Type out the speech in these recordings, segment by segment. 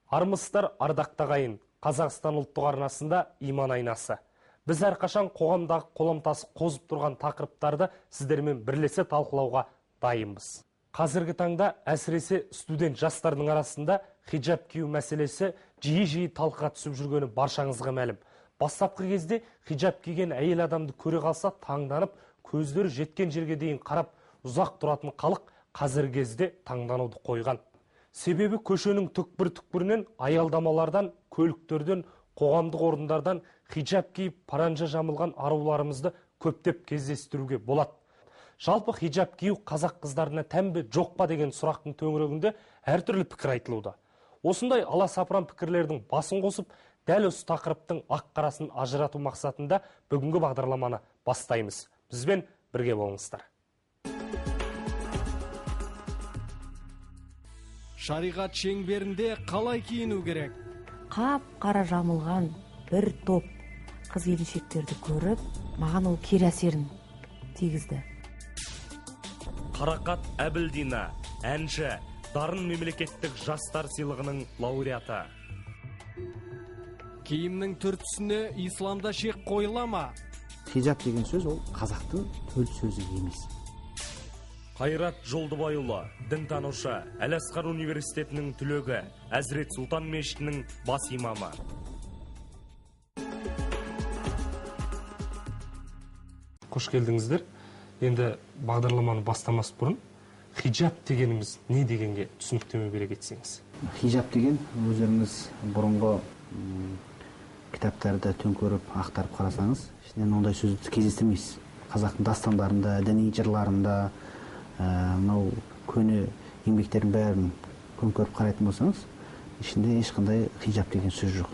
Армысыздар, ардақта қайын. Қазақстан ұлттық арнасында иман айнасы. Біз әрқашан қоғамдағы қоламтасы қозып тұрған тақырыптарды сіздермен бірлесе талқылауға дайынбыз. Қазіргі таңда әсіресе студент жастардың арасында хиджаб кию мәселесі жиі талқыға түсіп жүргені баршаңызға мәлім. Бастапқы кезде хиджаб киген әйел адамды көре қалса таңданып, көздері жеткен жерге дейін қарап ұзақ тұратын халық қазіргі кезде таңдануды қойған. Себебі көшенің түкпір-түкпірінен, аялдамалардан, көліктерден, қоғамдық орындардан хиджаб киіп паранжа жамылған аруларымызды көптеп кездестіруге болады. Жалпы хиджаб кию қазақ қыздарына тән бе жоқ па деген сұрақтың төңірегінде әртүрлі пікір айтылуда. Осындай аласапыран пікірлердің басын қосып, дәл осы тақырыптың ақ-қарасын ажырату мақсатында бүгінгі бағдарламаны бастаймыз. Бізбен бірге болыңыздар. Шариғат шеңберінде қалай киіну керек? Қап-қара жамылған бір топ қыз келіншектерді көріп, маған ол кері әсерін тигізді. Қарақат Әбілдина, әнші, дарын мемлекеттік жастар сыйлығының лауреаты. Киімнің түр-түсіне исламда шек қойыла ма? Хиджаб деген сөз ол қазақтың төл сөзі емес. Қайрат Жолдыбайұлы, дінтанушы, Әл-Асқар университетінің түлегі, Әзірет Сұлтан мешітінің бас имамы. Қош келдіңіздер. Енді бағдарламаны бастамас бұрын, хиджаб дегеніміз не дегенге түсініктеме бере кетсеңіз. Хиджаб деген өздеріңіз бұрынғы кітаптарды төңкеріп ақтарып қарасаңыз, ішінен ондай сөзді кездестірмейсіз. Қазақтың дастандарында, діни жырларында, мынау көне еңбектердің бәрін көңкөріп қарайтын болсаңыз, ішінде ешқандай хиджаб деген сөз жоқ.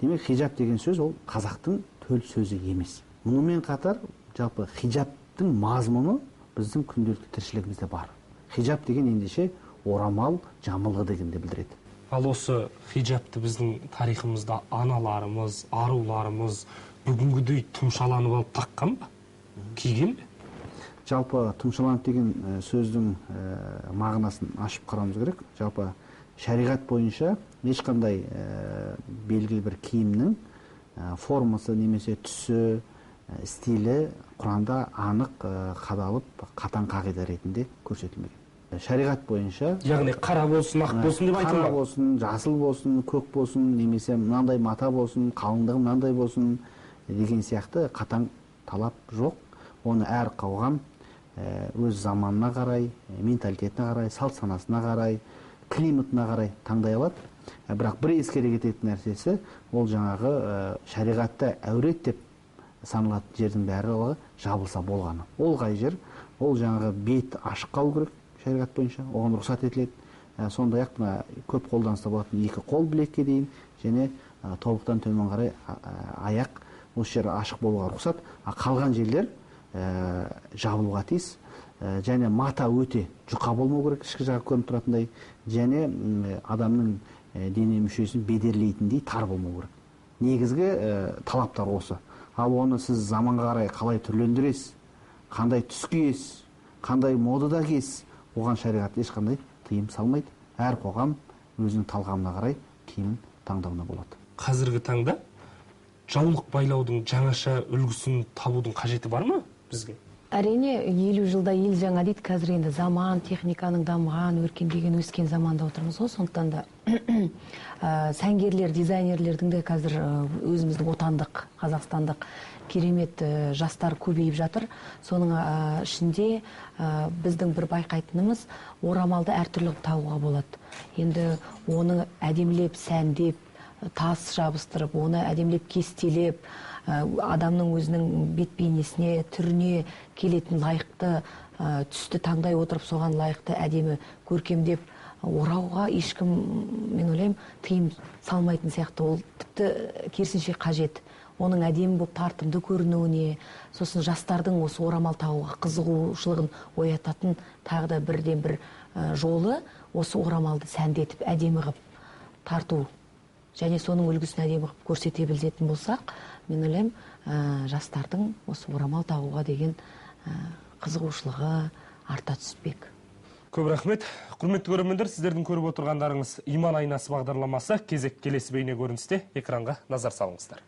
Демек, хиджаб деген сөз ол қазақтың төл сөзі емес. Мұнымен қатар, жалпы хиджабтың мазмұны біздің күнделікті тіршілігімізде бар. Хиджаб деген ендеше орамал, жамылғы дегенді білдіреді. Ал осы хиджабты біздің тарихымызда аналарымыз, аруларымыз бүгінгідей тұмшаланып алып таққан ба? Киген бе? Жалпы тұмшаланып деген сөздің мағынасын ашып қарауымыз керек. Жалпы шариғат бойынша ешқандай белгілі бір киімнің формасы немесе түсі, стилі Құранда анық қадалып, қатаң қағида ретінде көрсетілмеген. Шариғат бойынша, яғни қара болсын, ақ болсын деп айтылған. Қара болсын, жасыл болсын, көк болсын, немесе мынандай мата болсын, қалыңдығы мынандай болсын деген сияқты қатаң талап жоқ. Оны әр қоғам өз заманына қарай, менталитетіне қарай, салт санасына қарай, климатына қарай таңдай алады. Бірақ бір ескере кететін нәрсесі, ол жаңағы шариғатта әурет деп саналатын жердің бәрі жабылса болғаны. Ол қай жер, ол жаңағы бет ашық қалу керек шариғат бойынша, оған рұқсат етіледі. Сондай-ақ көп қолданыста болатын екі қол білекке дейін және тобықтан төмен қарай аяқ осы жері ашық болуға рұқсат. Қалған жерлер жабылуға тиіс. Және мата өте жұқа болмау керек, ішкі жағы көрініп тұратындай, және адамның дене мүшесін бедерлейтіндей тар болмау керек. Негізгі талаптар осы. Ал оны сіз заманға қарай қалай түрлендіресіз, қандай түс киесіз, қандай модада киесіз, оған шариғат ешқандай тыйым салмайды. Әр қоғам өзінің талғамына қарай киімін таңдауына болады. Қазіргі таңда жаулық байлаудың жаңаша үлгісін табудың қажеті бар ма бізге? Әрине, 50 жылда ел жаңа дейді. Қазір енді заман, техниканың дамыған, өркендеген, өскен заманда отырмыз ғой. Сондықтан да сәнгерлер, дизайнерлердің де қазір өзіміздің отандық, қазақстандық керемет жастар көбейіп жатыр. Соның ішінде біздің бір байқайтынымыз орамалды әртүрлі табуға болады. Енді оны әдемілеп, сәндеп, тас жабыстырып, оны әдемілеп кестелеп, адамның өзінің бет бейнесіне, түріне келетін лайықты түсті таңдай отырып, соған лайықты әдемі көркемдеп орауға ешкім, мен ойлаймын, тыйым салмайтын сияқты. Ол тіпті керісінше қажет. Оның әдемі болып тартымды көрінуіне, сосын жастардың осы орамал тағуға қызығушылығын оятатын тағы да бірден бір жолы осы орамалды сәндетіп, әдемі қылып тарту. Және соның үлгісін әдемі қылып көрсете білетін болсақ, мен ойлаймын, жастардың осы орамал тағуға деген қызығушылығы арта түспек. Көп рахмет. Құрметті көрермендер, сіздердің көріп отырғандарыңыз Иман айнасы бағдарламасы. Кезек келесі бейне көріністе. Экранға назар салыңыздар.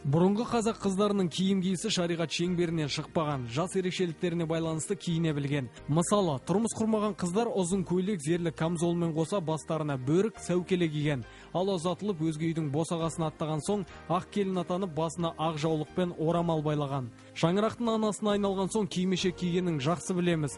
Бұрынғы қазақ қыздарының киім киісі шариғат шеңберінен шықпаған, жас ерекшеліктеріне байланысты киіне білген. Мысалы, тұрмыс құрмаған қыздар ұзын көйлек, зерлі камзолмен қоса бастарына бөрік, сәукеле киген. Ал ұзатылып өзге үйдің босағасын аттаған соң, ақ келін атанып басына ақ жаулықпен орамал байлаған. Шаңырақтың анасына айналған соң кимешек кигенін жақсы білеміз.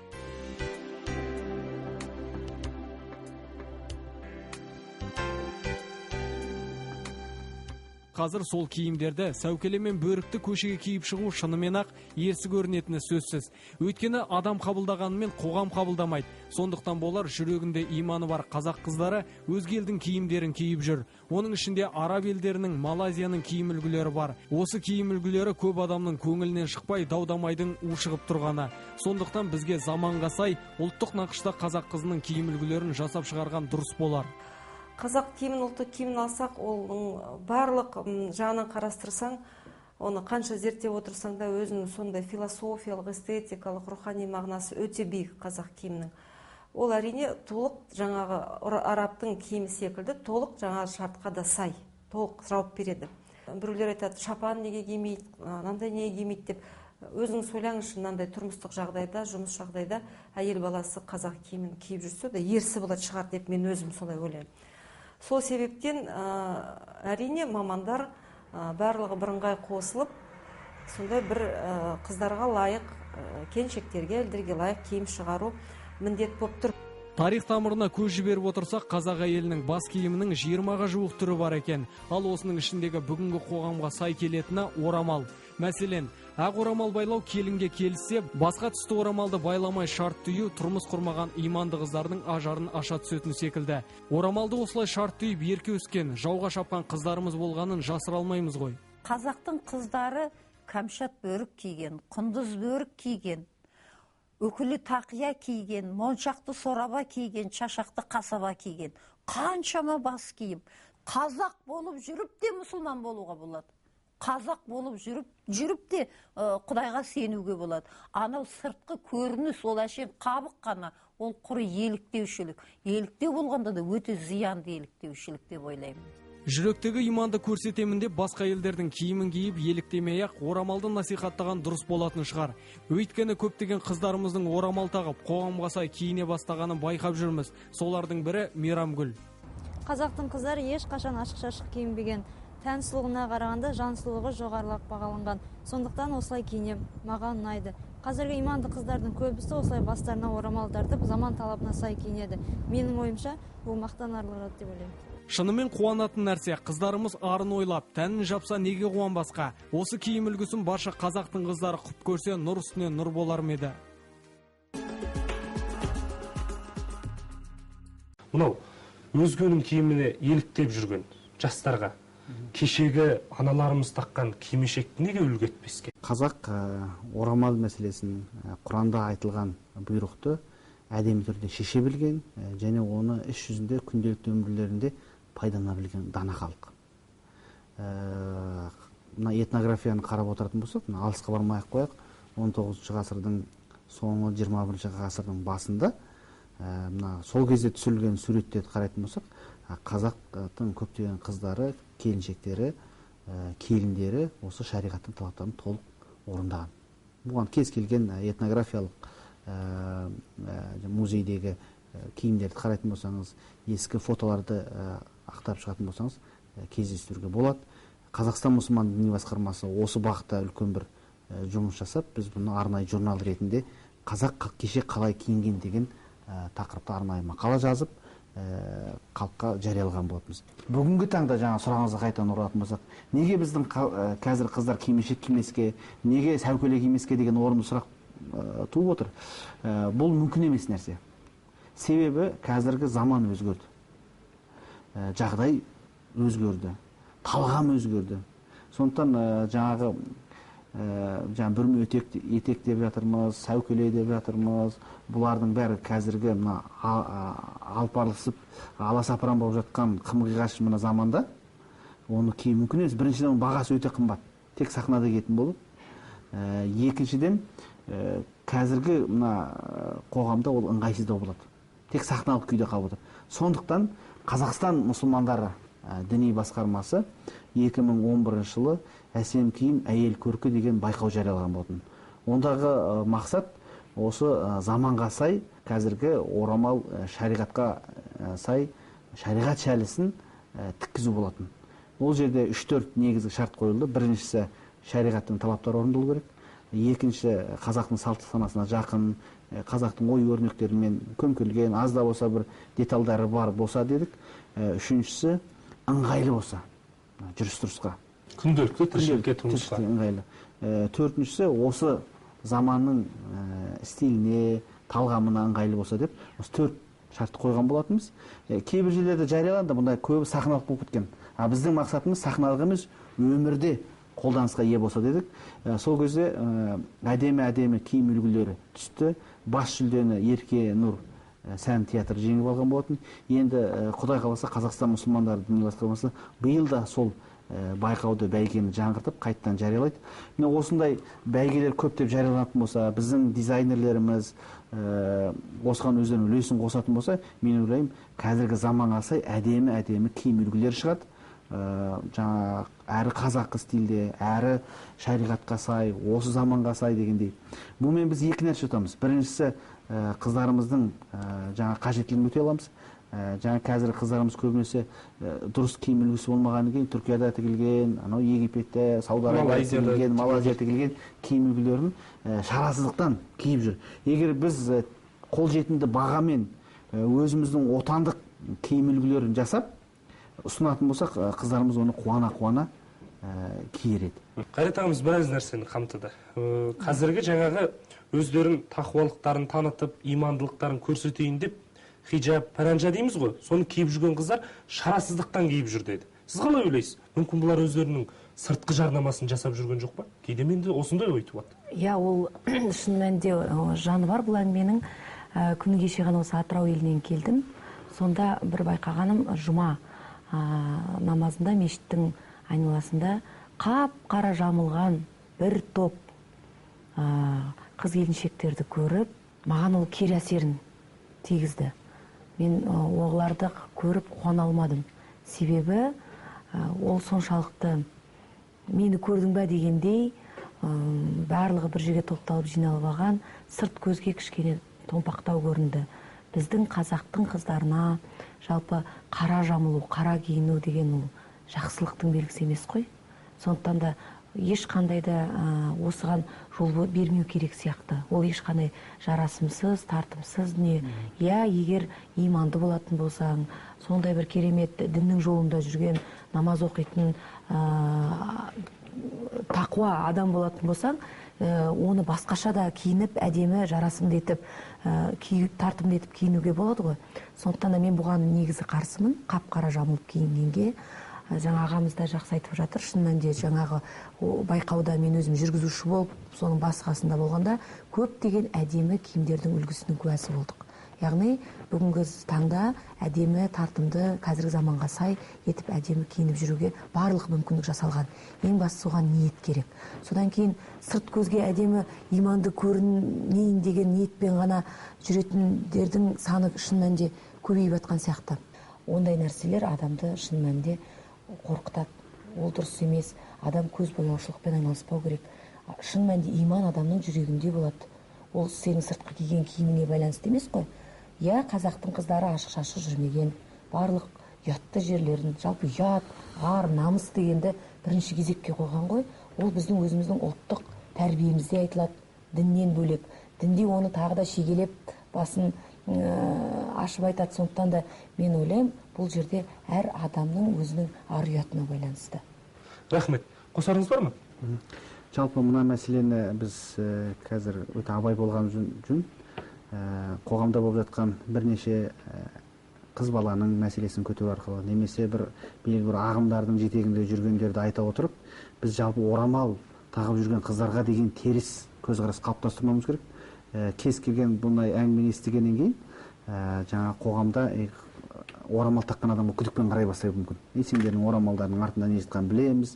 Қазір сол киімдерді сәукеле мен бөрікті көшеге киіп шығу шынымен ақ ерсі көрінетіні сөзсіз. Өйткені адам қабылдағанымен қоғам қабылдамайды. Сондықтан болар жүрегінде иманы бар қазақ қыздары өзге елдің киімдерін киіп жүр. Оның ішінде араб елдерінің, Малайзияның киім үлгілері бар. Осы киім үлгілері көп адамның көңілінен шықпай даудамайдың ушығып тұрғаны. Сондықтан бізге заманға сай ұлттық нақышта қазақ қызының киім үлгілерін жасап шығарған дұрыс болар. Қазақ киімін, ұлттық киімін алсақ, оның барлық жағынан қарастырсаң, оны қанша зерттеп отырсаң да өзінің сондай философиялық, эстетикалық, рухани мағынасы өте биік қазақ киімінің. Ол әрине толық жаңағы арабтың киімі секілді, толық жаңағы шартқа да сай, толық жауап береді. Біреулер айтады, шапан неге кимейді, мынандай неге кимейді деп. Өзіңіз ойлаңызшы, мынандай тұрмыстық жағдайда, жұмыс жағдайда әйел баласы қазақ киімін киіп жүрсе, де ерсі болады шығар деп мен өзім солай ойлаймын. Сол себептен әрине мамандар барлығы бірыңғай қосылып, сондай бір қыздарға лайық, келіншектерге, әйелдерге лайық киім шығару міндет болып тұр. Тарих тамырына көз жіберіп отырсақ, қазақ әйелінің бас киімінің 20-ға жуық түрі бар екен. Ал осының ішіндегі бүгінгі қоғамға сай келетіні орамал. Мәселен, ақ орамал байлау келінге келіссе, басқа түсті орамалды байламай шарт түйу тұрмыс құрмаған иманды қыздардың ажарын аша түсетін секілді. Орамалды осылай шарт түйіп ерке өскен, жауға шапқан қыздарымыз болғанын жасыра алмаймыз ғой. Қазақтың қыздары кәмшат бөрік киген, құндыз бөрік киген, өкілі тақия киген, моншақты сораба киген, шашақты қасаба киген. Қаншама бас киім. Қазақ болып жүріп те мұсылман болуға болады. Қазақ болып жүріп те Құдайға сенуге болады. Анау сыртқы көрініс, ол әшейін қабық қана, ол құры еліктеушілік. Еліктеу болғанда да өте зиянды еліктеушілік деп ойлаймын. Жүректегі иманды көрсетемін деп басқа елдердің киімін киіп еліктемей-ақ орамалды насихаттаған дұрыс болатын шығар. Өйткені көптеген қыздарымыздың орамал тағып, қоғамға сай киіне бастағанын байқап жүрміз. Солардың бірі Мейрамгүл. Қазақтың қыздары ешқашан ашық-шашық киінбеген. Тән сұлуына қарағанда жан сұлулығы жоғарылап бағаланған. Сондықтан осылай киіне маған ұнайды. Қазіргі иманды қыздардың көбісі осылай бастарына орамал тартып, заман талабына сай киінеді. Менің ойымша, бұл мақтанарлық деп ойлаймын. Шынымен қуанатын нәрсе, қыздарымыз арын ойлап, тәнін жапса неге қуанбасқа? Осы киім үлгісін барша қазақтың қыздары құп көрсе, нұр үстіне нұр болар ма еді? Мынау өзгенің киіміне еліктеп жүрген жастарға кешегі аналарымыз таққан кимешекті неге үлгі етпеске? Қазақ орамал мәселесін, Құранда айтылған бұйрықты әдемі түрде шеше білген және оны іс жүзінде күнделікті өмірлерінде пайдалана білген дана халық. Мына этнографияны қарап отыратын болсақ, алысқа бармай-ақ қояйық, 19 ғасырдың соңы 21 ғасырдың басында сол кезде түсірілген суреттерді қарайтын болсақ, қазақтың көптеген қыздары, келіншектері, келіндері осы шариғаттың талаптарын толық орындаған. Бұған кез келген этнографиялық музейдегі киімдерді қарайтын болсаңыз, ескі фотоларды ақтарып шығатын болсаңыз, кездестіруге болады. Қазақстан мұсылман діни басқармасы осы бағытта үлкен бір жұмыс жасап, біз бұны арнайы журнал ретінде қазақ кеше қалай киінген деген тақырыпта арнайы мақала жазып, халыққа жариялаған болатынбыз. Бүгінгі таңда жаңа сұрағыңызға қайтадан оралатын болсақ, неге біздің қазір қыздар кимешек кимеске, неге сәукеле кимеске деген орынды сұрақ туып отыр? Бұл мүмкін емес нәрсе. Себебі қазіргі заман өзгерді. Жағдай өзгерді. Талғам өзгерді. Сондықтан жаңағы бүрме етек деп жатырмыз, сәукеле деп жатырмыз. Бұлардың бәрі қазіргі алпарлысып, аласапыран болып жатқан қым-қиғаш мына заманда оны кию мүмкін емес. Біріншіден, бағасы өте қымбат. Тек сахнада киетін болып. Екіншіден, қазіргі мына қоғамда ол ыңғайсыздау болады. Тек сахналық күйде қалып отыр. Сондықтан Қазақстан мұсылмандары діни басқармасы 2011 жылы әсем киім әйел көркі деген байқау жариялаған болатын. Ондағы мақсат осы заманға сай қазіргі орамал шариғатқа сай шариғат шәлісін тіккізу болатын. Ол жерде 3-4 негізгі шарт қойылды. Біріншісі шариғаттың талаптары орындалу керек. Екінші қазақтың салт санасына жақын, қазақтың ой өрнектерімен көмкерілген, аз да болса бір детальдары бар болса дедік. Үшіншісі ыңғайлы болса жүріс-тұрысқа. Күнделікті тіршілікке тұрмысқа ыңғайлы. Төртіншісі осы заманның стиліне, талғамына ыңғайлы болса деп, осы 4 шартты қойған болатынбыз. Кейбір жерлерде жарияланды, бұнда көбі сахналық болып кеткен. Біздің мақсатымыз сахналық емес, өмірде қолданысқа ие болса дедік. Сол кезде әдемі киім үлгілері түсті. Бас жүлдені Ерке Нұр сән театры жеңіп алған болатын. Енді Құдай қаласа Қазақстан мұсылмандары діни басқармасы биыл да сол байқауды, бәйгені жаңғыртып қайттан жариялайды. Міне осындай бәйгелер көптеп жарияланатын болса, біздің дизайнерлеріміз осыған өздерінің үлесін қосатын болса, мен ойлаймын, қазіргі заманға сай әдемі киім үлгілері шығады. Жаңа әрі қазақы стилде, әрі шариғатқа сай, осы заманға сай дегендей. Бұмен біз екі нәрсе ұтамыз. Біріншісі қыздарымыздың жаңа қажеттілігін өтей аламыз. Жаңа қазір қыздарымыз көбінесе дұрыс киім үлгісі болмағаннан кейін Түркияда тігілген, анау Египетте, Сауд Арабияда тігілген, Малайзияда тігілген киім үлгілерін шарасыздықтан киіп жүр. Егер біз қолжетімді бағамен өзіміздің отандық киім үлгілерін жасап ұсынатын болсақ, қыздарымыз оны қуана киер еді. Қайрат ағамыз біраз нәрсені қамтыды. Қазіргі жаңағы өздерін тақуалықтарын танытып, имандылықтарын көрсетейін деп хиджаб, паранжа дейміз ғой, соны киіп жүрген қыздар шарасыздықтан киіп жүр деді. Сіз қалай ойлайсыз? Мүмкін бұлар өздерінің сыртқы жарнамасын жасап жүрген жоқ па? Кейде менде осындай ой туады. Иә, ол шын мәнінде жаны бар бұл әңгіменің. Күні кеше ғана осы Атырау елінен келдім. Сонда бір байқағаным, жұма намазында мешіттің айналасында қап-қара жамылған бір топ қыз келіншектерді көріп, маған ол кері әсерін тигізді. Мен оларды көріп қуана алмадым. Себебі ол соншалықты мені көрдің бе дегендей барлығы бір жерге топталып жиналып алған, сырт көзге кішкене томпақтау көрінді. Біздің қазақтың қыздарына жалпы қара жамылу, қара киіну деген ол жақсылықтың белгісі емес қой. Сондықтан да ешқандай да осыған жол бермеу керек сияқты. Ол ешқандай жарасымсыз, тартымсыз не. Я, егер иманды болатын болсаң, сондай бір керемет діннің жолында жүрген, намаз оқитын, тақуа адам болатын болсаң, оны басқаша да киініп, әдемі, жарасымды етіп, тартымды етіп киінуге болады ғой. Сондықтан да мен бұған негізі қарсымын, қап-қара жамылып киінгенге. Жаңа ағамыз да жақсы айтып жатыр, шын мәнінде жаңағы байқауда мен өзім жүргізуші болып, соның басқасында болғанда көптеген әдемі киімдердің үлгісінің куәсі болдық. Яғни бүгінгі таңда әдемі, тартымды, қазіргі заманға сай етіп әдемі киініп жүруге барлық мүмкіндік жасалған. Ең бастысы оған ниет керек. Содан кейін сырт көзге әдемі, иманды көрінейін деген ниетпен ғана жүретіндердің саны шын мәнінде көбейіп жатқан сияқты. Ондай нәрселер адамды шын мәнінде қорқытады. Ол дұрыс емес. Адам көз бояушылықпен айналыспау керек. Шын мәнінде иман адамның жүрегінде болады. Ол сенің сыртқы киген киіміңе байланысты емес қой. Я, қазақтың қыздары ашық-шашық жүрмеген, барлық ұятты жерлерін, жалпы ұят, ар, намыс дегенді бірінші кезекке қойған ғой. Ол біздің өзіміздің ұлттық тәрбиемізде айтылады, діннен бөлек. Дінде оны тағы да шегелеп басын ашып айтады. Сондықтан да мен ойлаймын, бұл жерде әр адамның өзінің ар ұятына байланысты. Рахмет. Қосарыңыз бар ма? Жалпы мына мәселені біз қазір өте абай болған жөн. Қоғамда болып жатқан бірнеше қыз баланың мәселесін көтеру арқылы, немесе белгілі бір ағымдардың жетегінде жүргендерді айта отырып, біз жалпы орамал тағып жүрген қыздарға деген теріс көзқарас қалыптастырмауымыз керек. Кез келген бұндай әңгімені естігеннен кейін жаңа қоғамда орамал таққан адамға күдікпен қарай бастауы мүмкін. Сендердің орамалдарының артында не жатқанын білеміз,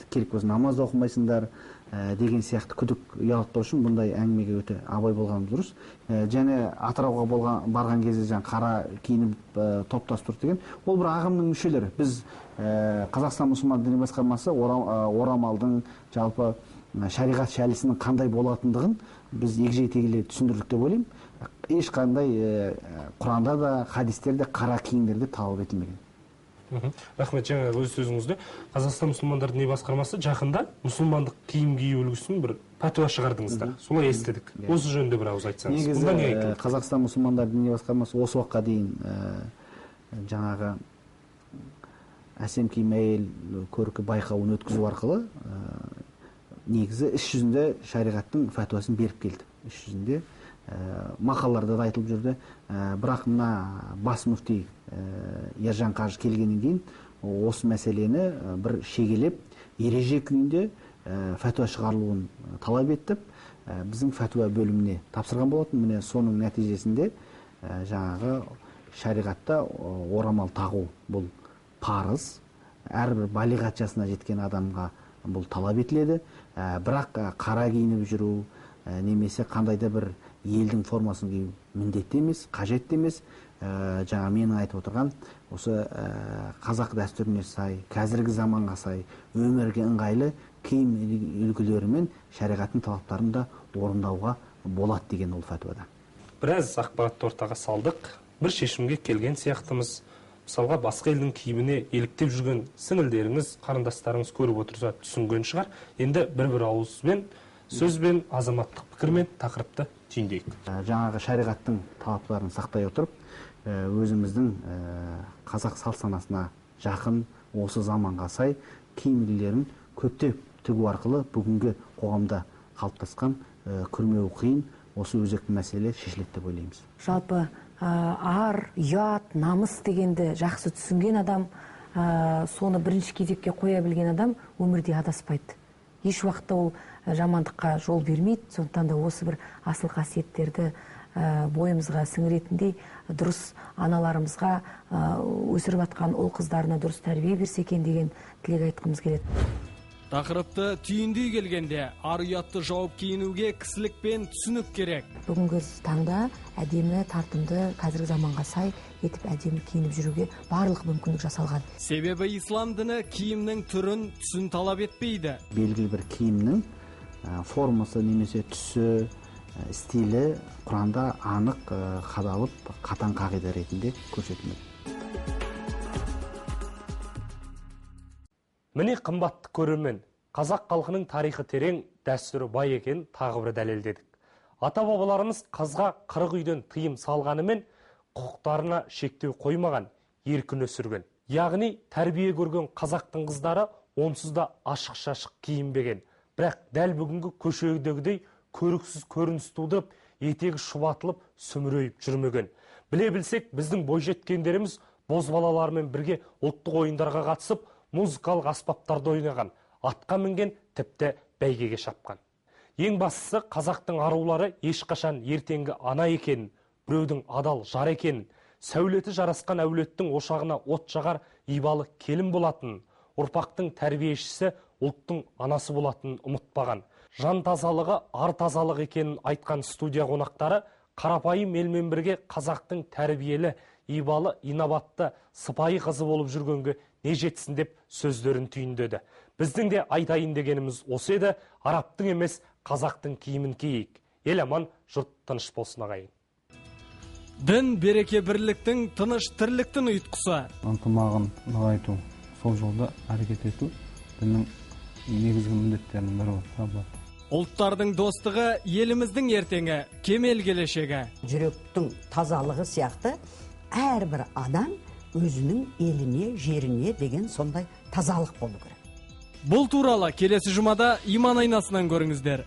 керек болса намаз да оқымайсыңдар, деген сияқты күдік ұялатпау үшін бұндай әңгімеге өте абай болғанымыз дұрыс. Және Атырауға барған кезде жаңа қара киініп топтас тұрды деген, ол бір ағымның мүшелері. Біз Қазақстан мұсылман діни басқармасы орамалдың, жалпы шариғат шәлісінің қандай болатындығын біз егжей-тегжейлі түсіндірдік деп ойлаймын. Ешқандай Құранда да, хадистерде қара киімдерді талап етілмеген. Рахмет, жаңа өз сөзіңізде Қазақстан мұсылмандар діни басқармасы жақында мұсылмандық киім кию үлгісін бір пәтуа шығардыңыздар. Солай естідік. Осы жөнінде бір ауыз айтсаңыз. Негізі Қазақстан мұсылмандар діни басқармасы осы уақытқа дейін жаңағы әсем киім әйел көркі байқауын өткізу арқылы негізі іс жүзінде шариғаттың фәтуасын беріп келді. Іс жүзінде мақалаларда да айтылып жүрді. Бірақ мына бас мүфти Ержан Қажы келгеннен кейін осы мәселені бір шегелеп, ереже күйінде фәтуа шығарылуын талап етіп, біздің фәтуа бөліміне тапсырған болатын. Міне соның нәтижесінде жаңағы шариғатта орамал тағу бұл парыз, әрбір балиғат жасына жеткен адамға бұл талап етіледі. Бірақ қара киініп жүру немесе қандайда бір елдің формасын кию міндетті емес, қажет емес. Жаңа менің айтып отырған осы қазақ дәстүріне сай, қазіргі заманға сай, өмірге ыңғайлы киім үлгілерімен шариғаттың талаптарын да орындауға болады деген ол фәтуада. Біраз ақпаратты ортаға салдық, бір шешімге келген сияқтымыз. Мысалға басқа елдің киіміне еліктеп жүрген сіңілдеріңіз, қарындастарыңыз көріп отырса түсінген шығар. Енді бір ауызбен, сөзбен, азаматтық пікірмен тақырыпты түйіндейік. Жаңағы шариғаттың талаптарын сақтай отырып, өзіміздің қазақ салт санасына жақын осы заманға сай киім үлгілерін көптеп тігу арқылы бүгінгі қоғамда қалыптасқан күрмеуі қиын осы өзекті мәселе шешіледі деп ойлаймыз. Жалпы ар, ұят, намыс дегенді жақсы түсінген адам, соны бірінші кезекке қоя білген адам өмірде адаспайды. Еш уақытта ол жамандыққа жол бермейді. Сондықтан да осы бір асыл қасиеттерді бойымызға сіңіретіндей дұрыс аналарымызға өсіріп атқан ұл қыздарына дұрыс тәрбие берсе екен деген тілек айтқымыз келеді. Тақырыпты түйіндей келгенде ар ұятты жауып киінуге кісілік пен түсінік керек. Бүгінгі таңда әдемі, тартымды, қазіргі заманға сай етіп әдемі киініп жүруге барлық мүмкіндік жасалған. Себебі ислам діні киімнің түрін, түсін талап етпейді. Белгілі бір киімнің формасы немесе түсі, стилі Құранда анық қадалып, қатаң қағида ретінде көрсетіледі. Міне қымбатты көрермен, қазақ халқының тарихы терең, дәстүрі бай екенін тағы бір дәлелдедік. Ата-бабаларымыз қызға 40 үйден тыйым салғанымен құқықтарына шектеу қоймаған, еркін өсірген. Яғни тәрбие көрген қазақтың қыздары онсыз да ашық-шашық киінбеген. Бірақ дәл бүгінгі көшедегідей көріксіз көрініс тудырып, етегі шұбатылып, сүмірейіп жүрмеген. Біле білсек, біздің бойжеткендеріміз бозбалалармен бірге ұлттық ойындарға қатысып, музыкалық аспаптарды ойнаған, атқа мінген, тіпті бәйгеге шапқан. Ең бастысы, қазақтың арулары ешқашан ертеңгі ана екенін, біреудің адал жар екенін, сәулеті жарасқан әулеттің ошағына от жағар ибалы келін болатынын, ұрпақтың тәрбиешісі ұлттың анасы болатынын ұмытпаған. Жан тазалығы, ар тазалығы екенін айтқан студия қонақтары қарапайым елмен бірге қазақтың тәрбиелі, ибалы, инабатты, сыпайы қызы болып жүргенге не жетсін деп сөздерін түйіндеді. Біздің де айтайын дегеніміз осы еді, арабтың емес қазақтың киімін киейік. Ел аман, жұрт тыныш болсын ағайын. Дін береке бірліктің, тыныш тірліктің ұйытқысы. Ынтымағын нығайту, сол жолда әрекет ету діннің негізгі міндеттерінің бірі болып. Ұлттардың достығы, еліміздің ертеңі, кемел келешегі. Жүректің тазалығы сияқты әрбір адам өзінің еліне, жеріне деген сондай тазалық болу керек. Бұл туралы келесі жұмада иман айнасынан көріңіздер.